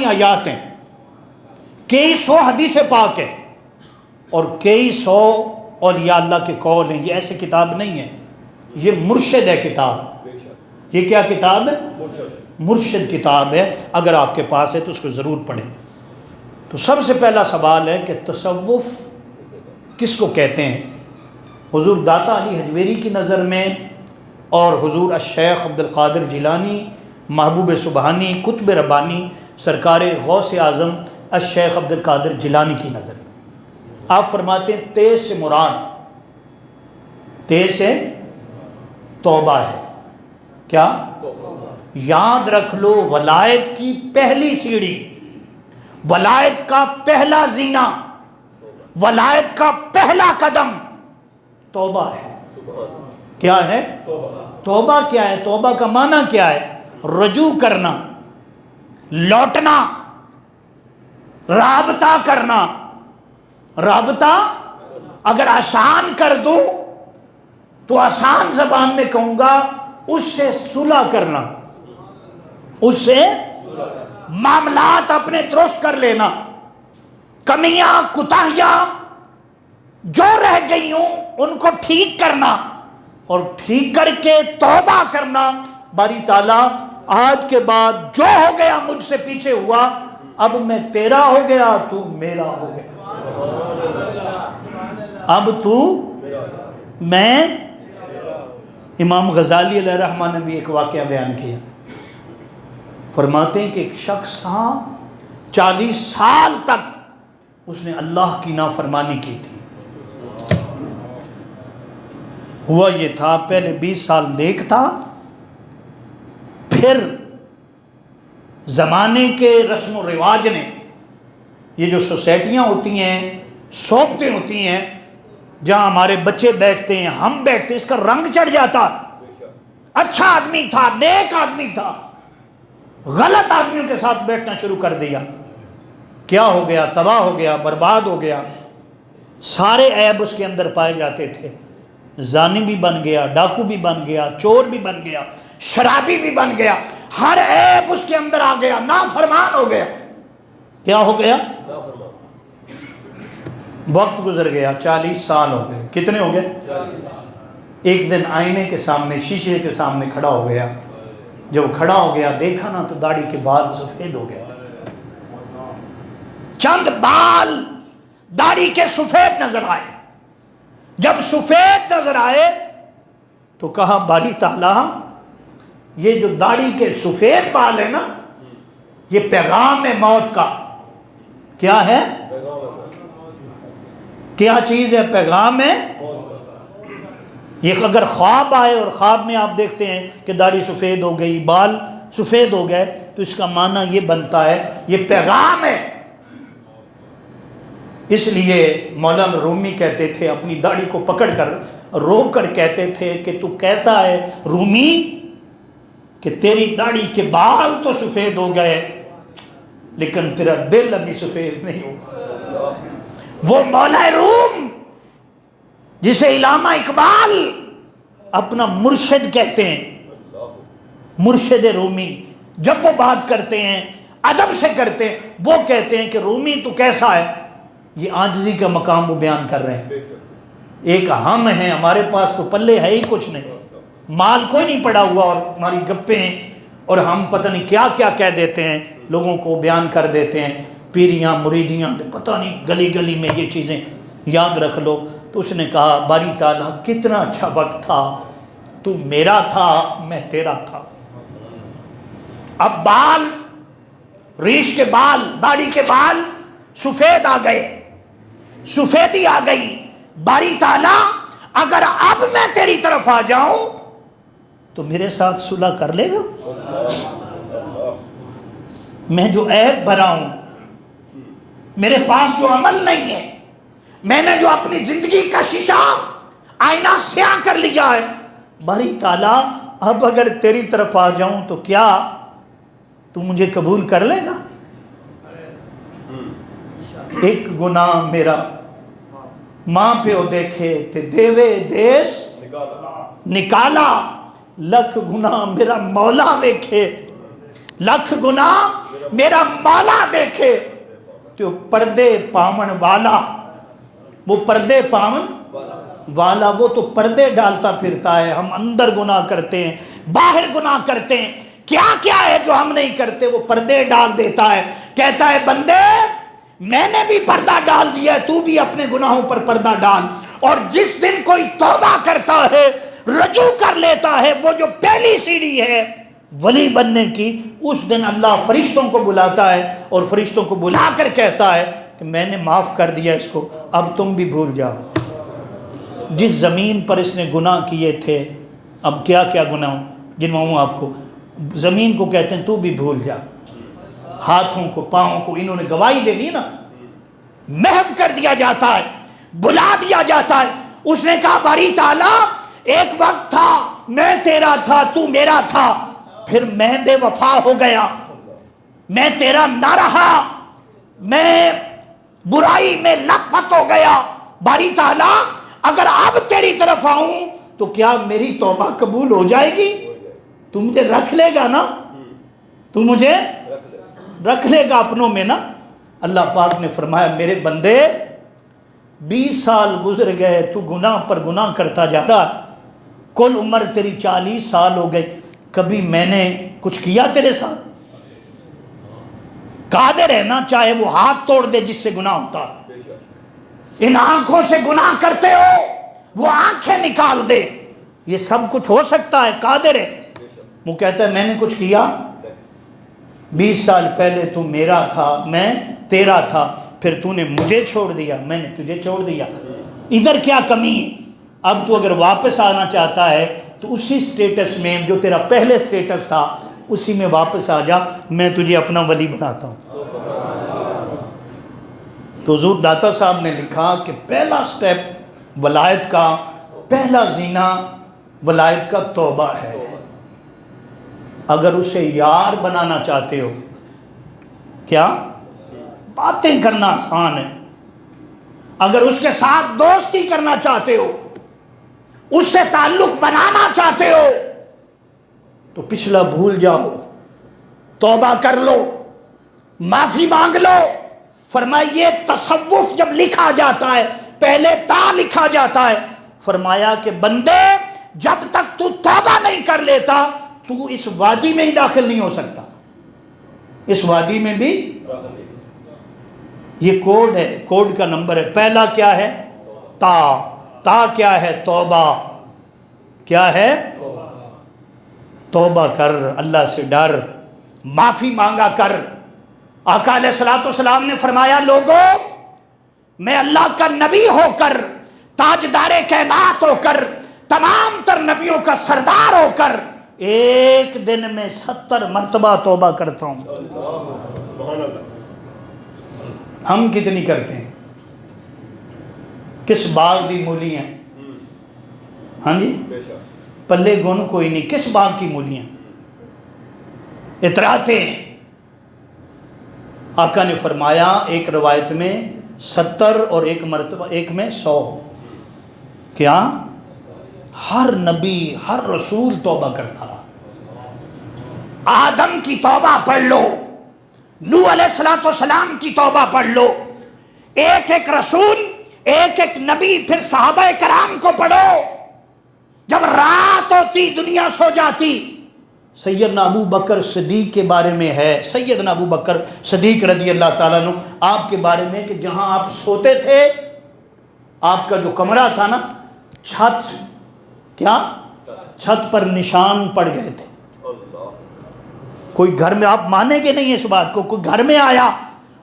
قرآنی آیات ہیں، کئی سو حدیث پاک ہے، اور کئی سو اولیاء اللہ کے قول ہیں. یہ ایسے کتاب نہیں ہے، یہ مرشد ہے کتاب. یہ کیا کتاب ہے؟ مرشد کتاب ہے. اگر آپ کے پاس ہے تو اس کو ضرور پڑھیں. تو سب سے پہلا سوال ہے کہ تصوف کس کو کہتے ہیں؟ حضور داتا علی حجویری کی نظر میں اور حضور الشیخ عبد القادر جیلانی، محبوب سبحانی، قطب ربانی، سرکار غوث اعظم الشیخ عبد القادر جیلانی کی نظر میں آپ فرماتے ہیں تے سے مراد، تے سے توبہ ہے. کیا؟ یاد رکھ لو، ولایت کی پہلی سیڑھی، ولایت کا پہلا زینہ، ولایت کا پہلا قدم توبہ ہے. کیا ہے؟ توبہ کیا ہے؟ توبہ کا معنی کیا ہے؟ رجوع کرنا، لوٹنا، رابطہ کرنا. رابطہ اگر آسان کر دوں تو آسان زبان میں کہوں گا اس سے صلح کرنا، اس سے معاملات اپنے درست کر لینا، کمیاں کوتاہیاں جو رہ گئی ہوں ان کو ٹھیک کرنا، اور ٹھیک کر کے توبہ کرنا. باری تعالیٰ آج کے بعد جو ہو گیا مجھ سے پیچھے ہوا، اب میں تیرا ہو گیا، تو میرا ہو گیا. اب تو میں. امام غزالی علیہ الرحمہ نے بھی ایک واقعہ بیان کیا. فرماتے ہیں کہ ایک شخص تھا 40 سال تک اس نے اللہ کی نافرمانی کی تھی. ہوا یہ تھا پہلے 20 سال نیک تھا، پھر زمانے کے رسم و رواج نے، یہ جو سوسائٹیاں ہوتی ہیں، صحبتیں ہوتی ہیں جہاں ہمارے بچے بیٹھتے ہیں، ہم بیٹھتے ہیں، اس کا رنگ چڑھ جاتا. اچھا آدمی تھا، نیک آدمی تھا، غلط آدمیوں کے ساتھ بیٹھنا شروع کر دیا. کیا ہو گیا؟ تباہ ہو گیا، برباد ہو گیا. سارے عیب اس کے اندر پائے جاتے تھے. زانی بھی بن گیا، ڈاکو بھی بن گیا، چور بھی بن گیا، شرابی بھی بن گیا. ہر عیب اس کے اندر آ گیا، نافرمان ہو گیا. کیا ہو گیا؟ وقت گزر گیا، 40 سال ہو گئے. کتنے ہو گئے؟ ایک دن آئینے کے سامنے، شیشے کے سامنے کھڑا ہو گیا. جب کھڑا ہو گیا دیکھا نا تو داڑھی کے بال سفید ہو گئے. چند بال داڑھی کے سفید نظر آئے. جب سفید نظر آئے تو کہا باری تعالیٰ یہ جو داڑھی کے سفید بال ہے نا، یہ پیغام ہے موت کا. کیا ہے؟ کیا چیز ہے؟ پیغام ہے. یہ اگر خواب آئے اور خواب میں آپ دیکھتے ہیں کہ داڑھی سفید ہو گئی، بال سفید ہو گئے، تو اس کا معنی یہ بنتا ہے یہ پیغام ہے. اس لیے مولانا رومی کہتے تھے، اپنی داڑھی کو پکڑ کر روک کر کہتے تھے کہ تو کیسا ہے رومی کہ تیری داڑھی کے بال تو سفید ہو گئے لیکن تیرا دل ابھی سفید نہیں ہو. وہ مولا روم جسے علامہ اقبال اپنا مرشد کہتے ہیں، مرشد رومی، جب وہ بات کرتے ہیں ادب سے کرتے ہیں، وہ کہتے ہیں کہ رومی تو کیسا ہے. یہ عاجزی کا مقام وہ بیان کر رہے ہیں. ایک ہم ہیں، ہمارے پاس تو پلے ہے ہی کچھ نہیں، مال کوئی نہیں پڑا ہوا، اور ہماری گپیں ہیں، اور ہم پتہ نہیں کیا کیا کہہ دیتے ہیں، لوگوں کو بیان کر دیتے ہیں. پیریاں مریدیاں پتہ نہیں گلی گلی میں یہ چیزیں یاد رکھ لو. تو اس نے کہا باری تعالیٰ کتنا اچھا وقت تھا، تو میرا تھا میں تیرا تھا. اب بال، ریش کے بال، داڑھی کے بال سفید آ گئے، سفیدی آ گئی. باری تعالیٰ اگر اب میں تیری طرف آ جاؤں تو میرے ساتھ صلح کر لے گا؟ میں جو عیب بھرا ہوں، میرے پاس جو عمل نہیں ہے، میں نے جو اپنی زندگی کا شیشہ آئینہ سیاہ کر لیا ہے، باری تعالیٰ اب اگر تیری طرف آ جاؤں تو کیا تو مجھے قبول کر لے گا؟ ایک گناہ میرا ماں پیو دیکھے تے دیوے دیس نکالا، لکھ گناہ میرا مولا ویکھے لکھ گناہ میرا مولا دیکھے تو پردے پاون والا، وہ پردے پاون والا، وہ تو پردے ڈالتا پھرتا ہے، ہم اندر گناہ کرتے ہیں، باہر گناہ کرتے ہیں، کیا کیا ہے جو ہم نہیں کرتے، وہ پردے ڈال دیتا ہے، کہتا ہے بندے میں نے بھی پردہ ڈال دیا ہے، تو بھی اپنے گناہوں پر پردہ ڈال، اور جس دن کوئی توبہ کرتا ہے، رجوع کر لیتا ہے، وہ جو پہلی سیڑھی ہے ولی بننے کی، اس دن اللہ فرشتوں کو بلاتا ہے اور فرشتوں کو بلا کر کہتا ہے کہ میں نے معاف کر دیا اس کو، اب تم بھی بھول جاؤ جس زمین پر اس نے گناہ کیے تھے، اب کیا کیا گناہ گنواؤں آپ کو، زمین کو کہتے ہیں تو بھی بھول جا، ہاتھوں کو پاؤں کو انہوں نے گواہی دے دی نا، محو کر دیا جاتا ہے، بلا دیا جاتا ہے۔ اس نے کہا باری تعالیٰ ایک وقت تھا میں تیرا تھا تو میرا تھا، پھر میں بے وفا ہو گیا، میں تیرا نہ رہا، میں برائی میں لت پت ہو گیا، باری تعالیٰ اگر اب تیری طرف آؤں تو کیا میری توبہ قبول ہو جائے گی؟ تو مجھے رکھ لے گا نا، تو مجھے رکھ لے گا اپنوں میں نا۔ اللہ پاک نے فرمایا میرے بندے 20 سال گزر گئے، تو گناہ پر گناہ کرتا جا رہا، کل عمر تیری 40 سال ہو گئی، کبھی میں نے کچھ کیا تیرے ساتھ؟ قادر ہے نا چاہے وہ ہاتھ توڑ دے جس سے گناہ ہوتا، ان آنکھوں سے گناہ کرتے ہو وہ آنکھیں نکال دے، یہ سب کچھ ہو سکتا ہے، قادر ہے۔ وہ کہتا ہے میں نے کچھ کیا؟ 20 سال پہلے تو میرا تھا، میں تیرا تھا، پھر تو نے مجھے چھوڑ دیا، میں نے تجھے چھوڑ دیا، ادھر کیا کمی ہے؟ اب تو اگر واپس آنا چاہتا ہے تو اسی سٹیٹس میں جو تیرا پہلے سٹیٹس تھا اسی میں واپس آ جا، میں تجھے اپنا ولی بناتا ہوں۔ تو حضور داتا صاحب نے لکھا کہ پہلا سٹیپ ولایت کا، پہلا زینہ ولایت کا توبہ ہے۔ اگر اسے یار بنانا چاہتے ہو، کیا باتیں کرنا آسان ہے، اگر اس کے ساتھ دوستی کرنا چاہتے ہو، اس سے تعلق بنانا چاہتے ہو تو پچھلا بھول جاؤ، توبہ کر لو، معافی مانگ لو۔ فرمایا یہ تصوف جب لکھا جاتا ہے پہلے تا لکھا جاتا ہے، فرمایا کہ بندے جب تک تو توبہ نہیں کر لیتا تو اس وادی میں ہی داخل نہیں ہو سکتا، اس وادی میں بھی۔ یہ کوڈ ہے، کوڈ کا نمبر ہے، پہلا کیا ہے؟ تا، تا کیا ہے؟ توبہ، کیا ہے؟ توبہ کر، اللہ سے ڈر، معافی مانگا کر۔ آقا علیہ الصلوۃ والسلام نے فرمایا لوگوں میں اللہ کا نبی ہو کر، تاجدار کائنات ہو کر، تمام تر نبیوں کا سردار ہو کر ایک دن میں 70 مرتبہ توبہ کرتا ہوں۔ ہم کتنی کرتے ہیں؟ کس باغ دی مولی ہیں؟ ہاں جی پلے گن کوئی نہیں، کس باغ کی مولیاں اتراتے ہیں۔ آقا نے فرمایا ایک روایت میں 70 اور ایک مرتبہ ایک میں 100، کیا ہر نبی ہر رسول توبہ کرتا رہا۔ آدم کی توبہ پڑھ لو، نوح علیہ السلام کی توبہ پڑھ لو، ایک ایک رسول ایک ایک نبی، پھر صحابہ کرام کو پڑھو، جب رات ہوتی دنیا سو جاتی۔ سیدنا ابو بکر صدیق کے بارے میں ہے، سیدنا ابو بکر صدیق رضی اللہ تعالیٰ عنہ آپ کے بارے میں کہ جہاں آپ سوتے تھے، آپ کا جو کمرہ تھا نا، چھت، کیا چھت پر نشان پڑ گئے تھے۔ کوئی گھر میں، آپ مانیں گے نہیں اس بات کو، کوئی گھر میں آیا،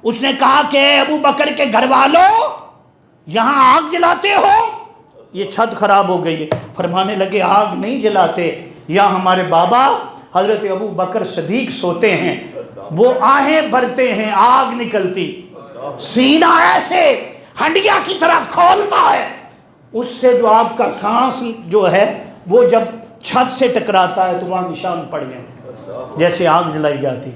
اس نے کہا کہ اے ابو بکر کے گھر والوں یہاں آگ جلاتے ہو، یہ چھت خراب ہو گئی ہے۔ فرمانے لگے آگ نہیں جلاتے، یہاں ہمارے بابا حضرت ابو بکر صدیق سوتے ہیں، وہ آہیں بھرتے ہیں، آگ نکلتی، سینہ ایسے ہنڈیا کی طرح کھولتا ہے، اس سے جو آپ کا سانس جو ہے وہ جب چھت سے ٹکراتا ہے تو وہاں نشان پڑ گئے جیسے آگ جلائی جاتی۔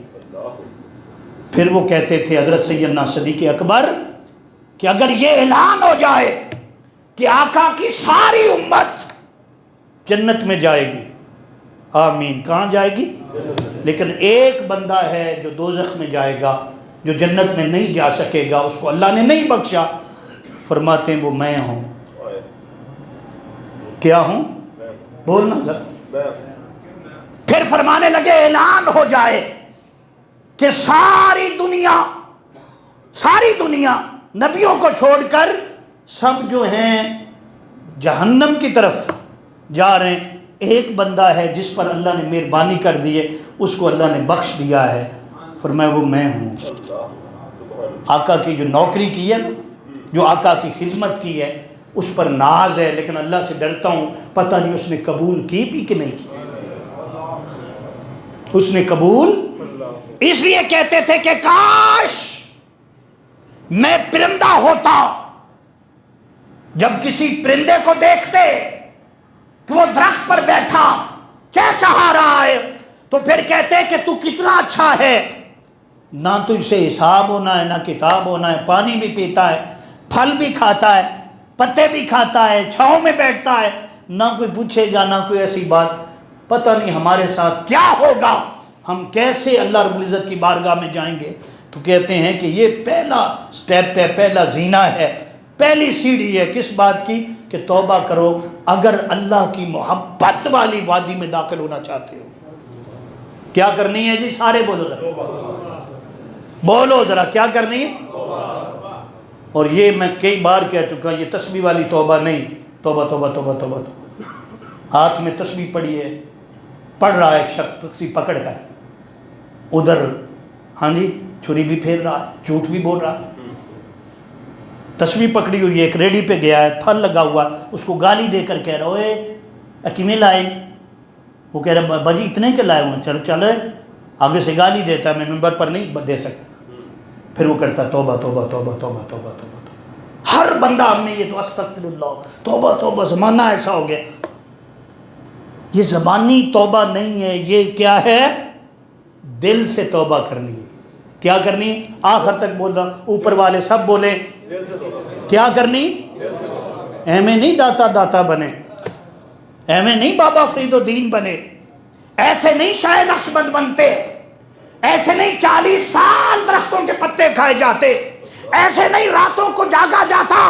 پھر وہ کہتے تھے حضرت سیدنا صدیق اکبر کہ اگر یہ اعلان ہو جائے کہ آقا کی ساری امت جنت میں جائے گی، آمین، کہاں جائے گی؟ لیکن ایک بندہ ہے جو دوزخ میں جائے گا، جو جنت میں نہیں جا سکے گا، اس کو اللہ نے نہیں بخشا۔ فرماتے ہیں وہ میں ہوں۔ کیا ہوں؟ بولنا ذرا۔ پھر فرمانے لگے اعلان ہو جائے کہ ساری دنیا نبیوں کو چھوڑ کر سب جو ہیں جہنم کی طرف جا رہے ہیں، ایک بندہ ہے جس پر اللہ نے مہربانی کر دی ہے، اس کو اللہ نے بخش دیا ہے۔ فرمایا وہ میں ہوں۔ آقا کی جو نوکری کی ہے نا، جو آقا کی خدمت کی ہے، اس پر ناز ہے، لیکن اللہ سے ڈرتا ہوں پتہ نہیں اس نے قبول کی بھی کہ نہیں کی۔ اس نے قبول، اس لیے کہتے تھے کہ کاش میں پرندہ ہوتا، جب کسی پرندے کو دیکھتے کہ وہ درخت پر بیٹھا چہچہا رہا ہے تو پھر کہتے کہ تو کتنا اچھا ہے، نہ تجھ سے حساب ہونا ہے، نہ کتاب ہونا ہے، پانی بھی پیتا ہے، پھل بھی کھاتا ہے، پتے بھی کھاتا ہے، چھاؤں میں بیٹھتا ہے، نہ کوئی پوچھے گا، نہ کوئی ایسی بات۔ پتہ نہیں ہمارے ساتھ کیا ہوگا، ہم کیسے اللہ رب العزت کی بارگاہ میں جائیں گے۔ تو کہتے ہیں کہ یہ پہلا سٹیپ ہے، پہلا زینہ ہے، پہلی سیڑھی ہے کس بات کی؟ کہ توبہ کرو اگر اللہ کی محبت والی وادی میں داخل ہونا چاہتے ہو۔ کیا کرنی ہے جی؟ سارے بولو ذرا، بولو ذرا، کیا کرنی ہے؟ اور یہ میں کئی بار کہہ چکا، یہ تسبیح والی توبہ نہیں، توبہ توبہ توبہ توبہ توبہ۔ ہاتھ میں تسبیح پڑی ہے، پڑھ رہا ہے ایک شخص تسبیح پکڑ کر، ادھر ہاں جی چھری بھی پھیر رہا ہے، جھوٹ بھی بول رہا ہے، تسبیح پکڑی ہوئی ہے، ایک ریڈی پہ گیا ہے، پھل لگا ہوا، اس کو گالی دے کر کہہ رہا اوے کیویں لائے؟ وہ کہہ رہا باجی اتنے کے لائے ہوئے، چلو چلو، آگے سے گالی دیتا ہے، میں ممبر پر نہیں دے سکتا۔ پھر وہ کرتا توبہ توبہ توبہ توبہ توبہ توبہ۔ ہر بندہ ہم نے یہ تو استغفر اللہ توبہ توبہ، زمانہ ایسا ہو گیا۔ یہ زبانی توبہ نہیں ہے، یہ کیا ہے؟ دل سے توبہ کرنی ہے۔ کیا کرنی؟ آخر تک بول رہا، اوپر والے سب بولیں کیا کرنی؟ ایویں نہیں داتا داتا بنے، ایویں نہیں بابا فرید الدین بنے، ایسے نہیں شاہ نقشبند بنتے، ایسے نہیں 40 سال درختوں کے پتے کھائے جاتے، ایسے نہیں راتوں کو جاگا جاتا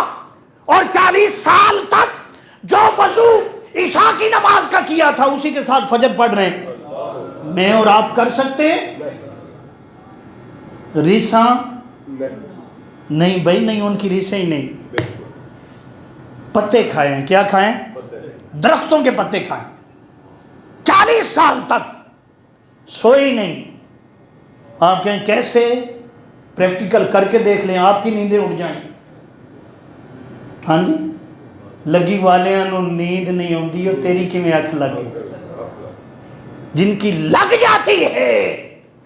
اور 40 سال تک جو وضو عشاء کی نماز کا کیا تھا اسی کے ساتھ فجر پڑھ رہے ہیں۔ میں اور آپ کر سکتے ہیں؟ ریساں نہیں بھائی، نہیں، ان کی ریسیں ہی نہیں۔ پتے کھائے ہیں، کیا کھائیں؟ درختوں کے پتے کھائیں، 40 سال تک سوئے ہی نہیں۔ آپ کہیں کیسے؟ پریکٹیکل کر کے دیکھ لیں، آپ کی نیندیں اٹھ جائیں۔ ہاں جی، لگی والے انہوں نیند نہیں ہوندی، اور تیری کی میں آنکھ لگ گئی۔ جن کی لگ جاتی ہے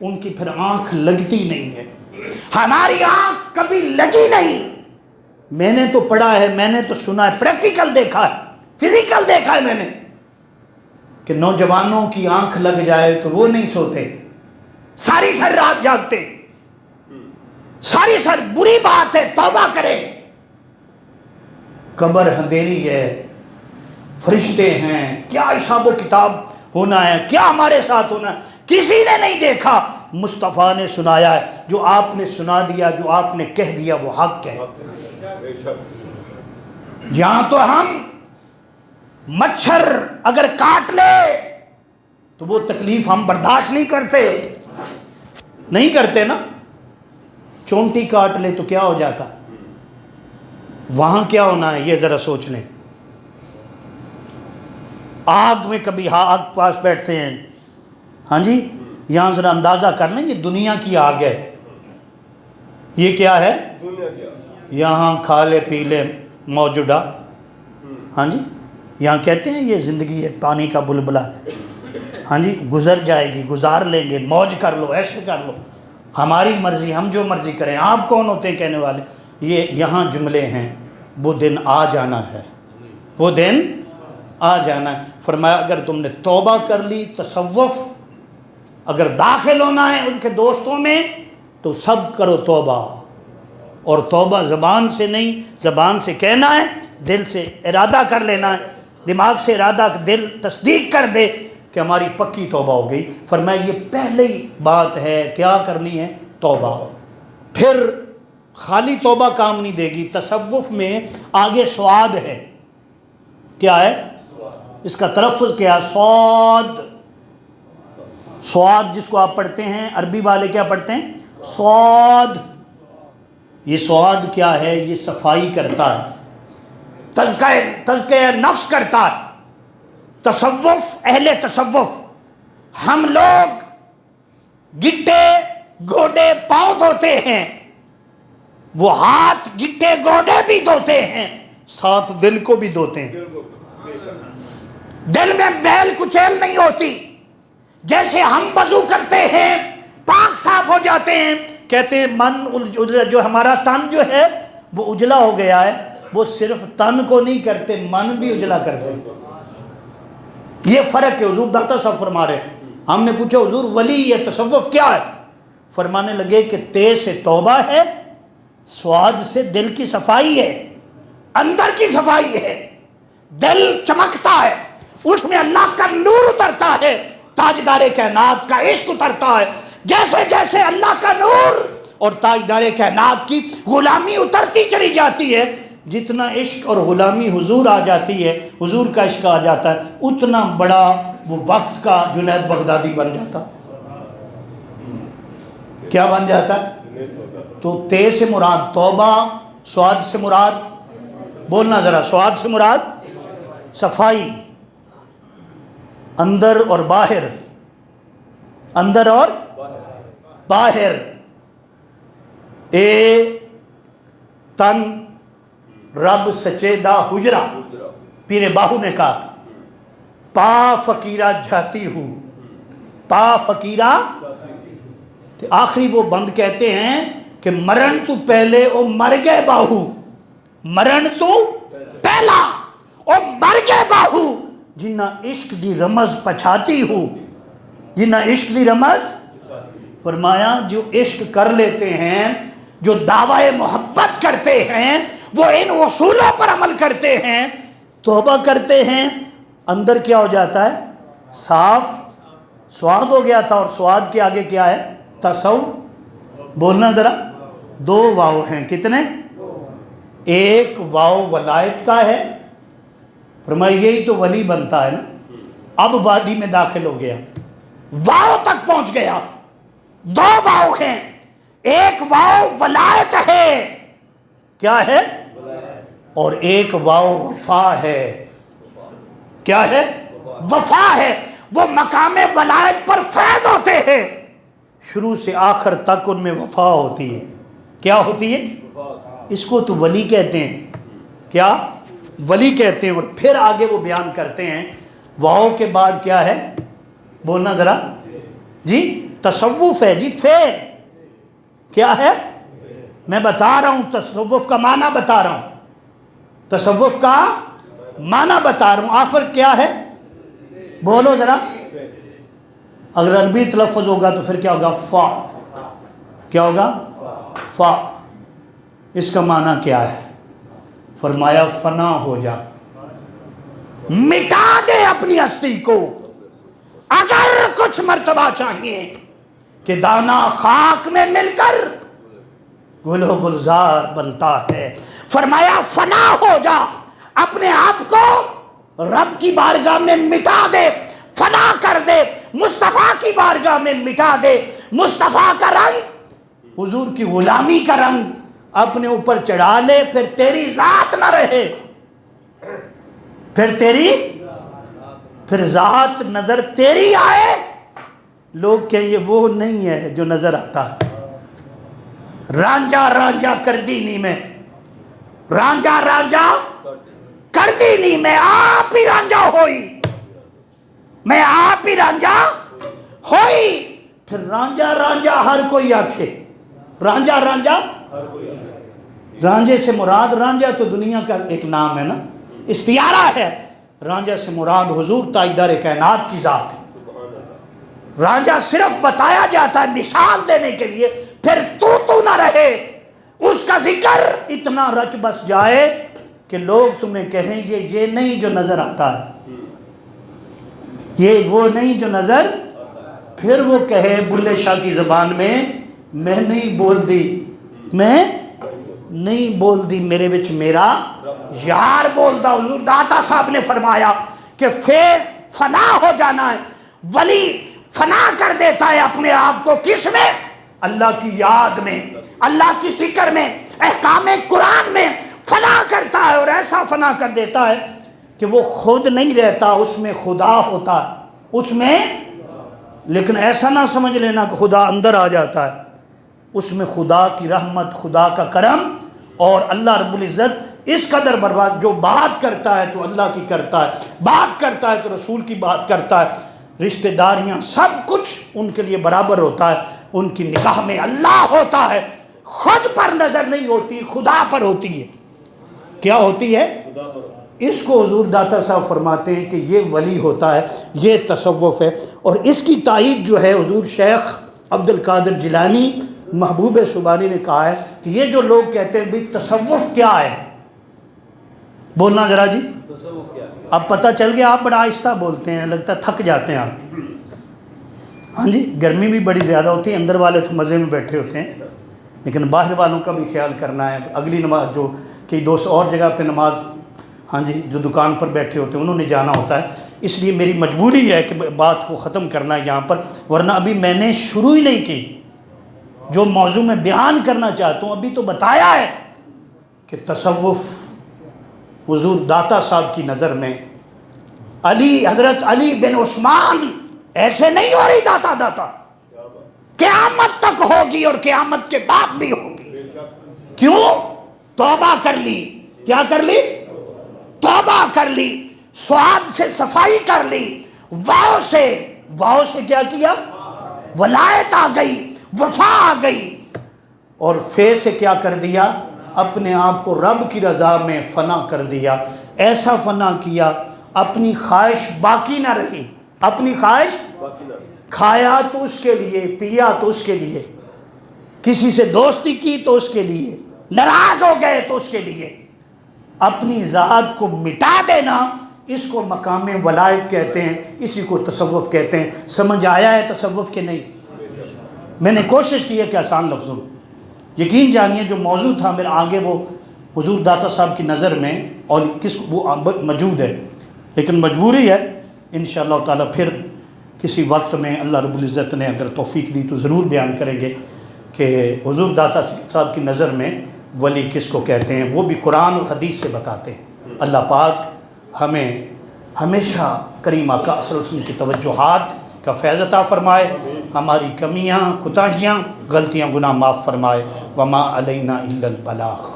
ان کی پھر آنکھ لگتی نہیں ہے۔ ہماری آنکھ کبھی لگی نہیں۔ میں نے تو پڑھا ہے، میں نے تو سنا ہے، پریکٹیکل دیکھا ہے، فزیکل دیکھا ہے میں نے، کہ نوجوانوں کی آنکھ لگ جائے تو وہ نہیں سوتے، ساری سر رات جاگتے، ساری سر۔ بری بات ہے، توبہ کرے۔ قبر اندھیری ہے، فرشتے ہیں، کیا حساب و کتاب ہونا ہے، کیا ہمارے ساتھ ہونا ہے، کسی نے نہیں دیکھا، مصطفیٰ نے سنایا ہے۔ جو آپ نے سنا دیا، جو آپ نے کہہ دیا وہ حق ہے۔ یہاں تو ہم مچھر اگر کاٹ لے تو وہ تکلیف ہم برداشت نہیں کرتے، نہیں کرتے نا۔ چونٹی کاٹ لے تو کیا ہو جاتا، وہاں کیا ہونا ہے یہ ذرا سوچ لیں۔ آگ میں کبھی آگ پاس بیٹھتے ہیں، ہاں جی، یہاں ذرا اندازہ کر لیں، یہ دنیا کی آگ ہے۔ یہ کیا ہے؟ یہاں کھا لے پی لے موجودہ، ہاں جی، یہاں کہتے ہیں یہ زندگی ہے پانی کا بلبلا، ہاں جی، گزر جائے گی، گزار لیں گے، موج کر لو، عشق کر لو، ہماری مرضی، ہم جو مرضی کریں۔ آپ کون ہوتے ہیں کہنے والے؟ یہ یہاں جملے ہیں، وہ دن آ جانا ہے، وہ دن آ جانا ہے۔ فرمایا اگر تم نے توبہ کر لی، تصوف اگر داخل ہونا ہے ان کے دوستوں میں تو سب کرو توبہ، اور توبہ زبان سے نہیں، زبان سے کہنا ہے، دل سے ارادہ کر لینا ہے، دماغ سے ارادہ، دل تصدیق کر دے کہ ہماری پکی توبہ ہو گئی. فرمایا یہ پہلی بات ہے کیا کرنی ہے؟ توبہ. پھر خالی توبہ کام نہیں دے گی، تصوف میں آگے سواد ہے. کیا ہے اس کا تلفظ؟ کیا؟ سواد. سواد جس کو آپ پڑھتے ہیں، عربی والے کیا پڑھتے ہیں؟ سواد. یہ سواد کیا ہے؟ یہ صفائی کرتا ہے، تزکیہ نفس کرتا ہے. تصوف، اہل تصوف، ہم لوگ گٹے گوڈے پاؤں دھوتے ہیں، وہ ہاتھ گٹے گوڈے بھی دھوتے ہیں، ساتھ دل کو بھی دھوتے ہیں. دل میں میل کچیل نہیں ہوتی. جیسے ہم وضو کرتے ہیں پاک صاف ہو جاتے ہیں، کہتے ہیں جو ہمارا تن جو ہے وہ اجلا ہو گیا ہے. وہ صرف تن کو نہیں کرتے، من بھی اجلا کرتے ہیں. یہ فرق ہے. حضور داتا صاحب فرما رہے ہیں. ہم نے پوچھا حضور ولی یہ تصوف کیا ہے؟ فرمانے لگے کہ تے سے توبہ ہے، سواد سے دل کی صفائی ہے، اندر کی صفائی ہے. دل چمکتا ہے، اس میں اللہ کا نور اترتا ہے، تاجدار کائنات کا عشق اترتا ہے. جیسے جیسے اللہ کا نور اور تاجدار کائنات کی غلامی اترتی چلی جاتی ہے، جتنا عشق اور غلامی حضور آ جاتی ہے، حضور کا عشق آ جاتا ہے، اتنا بڑا وہ وقت کا جنید بغدادی بن جاتا. کیا بن جاتا ہے؟ تو تے سے مراد توبہ، سواد سے مراد، بولنا ذرا، سواد سے مراد صفائی، اندر اور باہر، اندر اور باہر. اے تن رب سچے دا حجرا، پیر باہو نے کہا پا فقیرہ جاتی ہوں، پا فقیرہ. آخری وہ بند کہتے ہیں کہ مرن تو پہلے او مر گئے باہو، مرن تو پہلا او مر گئے باہو، جنہ عشق دی رمز پچھاتی ہوں، جنہ عشق دی رمز. فرمایا جو عشق کر لیتے ہیں، جو دعوی محبت کرتے ہیں، وہ ان اصولوں پر عمل کرتے ہیں، توبہ کرتے ہیں، اندر کیا ہو جاتا ہے؟ صاف. سواد ہو گیا تھا، اور سواد کے آگے کیا ہے؟ تصوف. بولنا ذرا. دو واو ہیں. کتنے؟ ایک واو ولایت کا ہے. فرمایا یہی تو ولی بنتا ہے نا. اب وادی میں داخل ہو گیا، واو تک پہنچ گیا. دو واو ہیں، ایک واو ولایت ہے، کیا ہے؟ اور ایک واو وفا ہے. کیا ہے؟ وفا ہے. وہ مقام ولایت پر فیض ہوتے ہیں، شروع سے آخر تک ان میں وفا ہوتی ہے. کیا ہوتی ہے؟ اس کو تو ولی کہتے ہیں. کیا؟ ولی کہتے ہیں. اور پھر آگے وہ بیان کرتے ہیں واو کے بعد کیا ہے؟ بولنا ذرا جی. تصوف ہے جی. فے کیا ہے؟ میں بتا رہا ہوں، تصوف کا معنی بتا رہا ہوں، تصوف کا معنی بتا رہا ہوں. آخر کیا ہے؟ بولو ذرا. اگر عربی تلفظ ہوگا تو پھر کیا ہوگا؟ فا. کیا ہوگا؟ فا. اس کا معنی کیا ہے؟ فرمایا فنا ہو جا، مٹا دے اپنی ہستی کو. اگر کچھ مرتبہ چاہیے کہ دانا خاک میں مل کر گل و گلزار بنتا ہے، فرمایا فنا ہو جا، اپنے آپ کو رب کی بارگاہ میں مٹا دے، فنا کر دے، مصطفیٰ کی بارگاہ میں مٹا دے. مصطفیٰ کا رنگ، حضور کی غلامی کا رنگ اپنے اوپر چڑھا لے، پھر تیری ذات نہ رہے، پھر ذات نظر تیری آئے، لوگ کہیں یہ وہ نہیں ہے جو نظر آتا. رانجا رانجا کر دی نہیں میں، رانجا رانجا کر دی نہیں میں، آپ ہی رانجا ہوئی، میں آپ ہی رانجا ہوئی. پھر رانجا رانجا ہر کوئی آکھے، رانجا رانجا، رانجے سے مراد، رانجا تو دنیا کا ایک نام ہے نا، استعارہ ہے. رانجا سے مراد حضور تاجدار کائنات کی ذات ہے. رانجا صرف بتایا جاتا ہے مثال دینے کے لیے، پھر تو نہ رہے، اس کا ذکر اتنا رچ بس جائے کہ لوگ تمہیں کہیں یہ نہیں جو نظر آتا ہے، یہ وہ نہیں جو نظر پھر وہ کہے بلے شاہ کی زبان میں نہیں بول دی، میں نہیں بول دی، میرے وچ میرا یار بول دا۔ حضور داتا صاحب نے فرمایا کہ فیض فنا ہو جانا ہے، ولی فنا کر دیتا ہے اپنے آپ کو کس میں؟ اللہ کی یاد میں، اللہ کی فکر میں، احکام قرآن میں فنا کرتا ہے، اور ایسا فنا کر دیتا ہے کہ وہ خود نہیں رہتا، اس میں خدا ہوتا ہے، اس میں۔ لیکن ایسا نہ سمجھ لینا کہ خدا اندر آ جاتا ہے، اس میں خدا کی رحمت، خدا کا کرم، اور اللہ رب العزت اس قدر برباد، جو بات کرتا ہے تو اللہ کی کرتا ہے، بات کرتا ہے تو رسول کی بات کرتا ہے، رشتہ داریاں سب کچھ ان کے لیے برابر ہوتا ہے، ان کی نگاہ میں اللہ ہوتا ہے، خود پر نظر نہیں ہوتی، خدا پر ہوتی ہے۔ کیا ہوتی ہے؟ اس کو حضور داتا صاحب فرماتے ہیں کہ یہ ولی ہوتا ہے، یہ تصوف ہے۔ اور اس کی تائید جو ہے حضور شیخ عبد القادر جیلانی محبوب سبحانی نے کہا ہے کہ یہ جو لوگ کہتے ہیں بھئی تصوف کیا ہے، بولنا ذرا جی، اب پتہ چل گیا، آپ بڑا آہستہ بولتے ہیں، لگتا ہے تھک جاتے ہیں آپ۔ ہاں جی، گرمی بھی بڑی زیادہ ہوتی ہے، اندر والے تو مزے میں بیٹھے ہوتے ہیں، لیکن باہر والوں کا بھی خیال کرنا ہے۔ اگلی نماز جو کئی دوست اور جگہ پہ نماز، ہاں جی، جو دکان پر بیٹھے ہوتے ہیں انہوں نے جانا ہوتا ہے، اس لیے میری مجبوری ہے کہ بات کو ختم کرنا ہے یہاں پر، ورنہ ابھی میں نے شروع ہی نہیں کی۔ جو موضوع میں بیان کرنا چاہتا ہوں ابھی تو بتایا ہے کہ تصوف حضور داتا صاحب کی نظر میں علی، حضرت علی بن عثمان ایسے نہیں ہو رہی داتا داتا، قیامت تک ہوگی اور قیامت کے بعد بھی ہوگی۔ کیوں؟ توبہ کر لی، کیا کر لی؟ توبہ کر لی، سواد سے صفائی کر لی، واؤ سے کیا کیا؟ ولایت آ گئی، وفا آ گئی، اور فے سے کیا کر دیا؟ اپنے آپ کو رب کی رضا میں فنا کر دیا۔ ایسا فنا کیا اپنی خواہش باقی نہ رہی، اپنی خواہش کھایا تو اس کے لیے، پیا تو اس کے لیے، کسی سے دوستی کی تو اس کے لیے، ناراض ہو گئے تو اس کے لیے، اپنی ذات کو مٹا دینا، اس کو مقام ولایت کہتے ہیں، اسی کو تصوف کہتے ہیں۔ سمجھ آیا ہے تصوف کے نہیں؟ میں نے کوشش کی ہے کہ آسان لفظوں میں، یقین جانیے جو موضوع تھا میرا آگے وہ حضور داتا صاحب کی نظر میں اور وہ موجود ہے، لیکن مجبوری ہے، انشاءاللہ تعالیٰ پھر کسی وقت میں اللہ رب العزت نے اگر توفیق دی تو ضرور بیان کریں گے کہ حضور داتا صاحب کی نظر میں ولی کس کو کہتے ہیں، وہ بھی قرآن اور حدیث سے بتاتے ہیں۔ اللہ پاک ہمیں ہمیشہ کریم آقا صلی اللہ علیہ وسلم کی توجہات کا فیض عطا فرمائے، ہماری کمیاں، کوتاہیاں، غلطیاں، گناہ معاف فرمائے۔ وما علینا الا البلاغ۔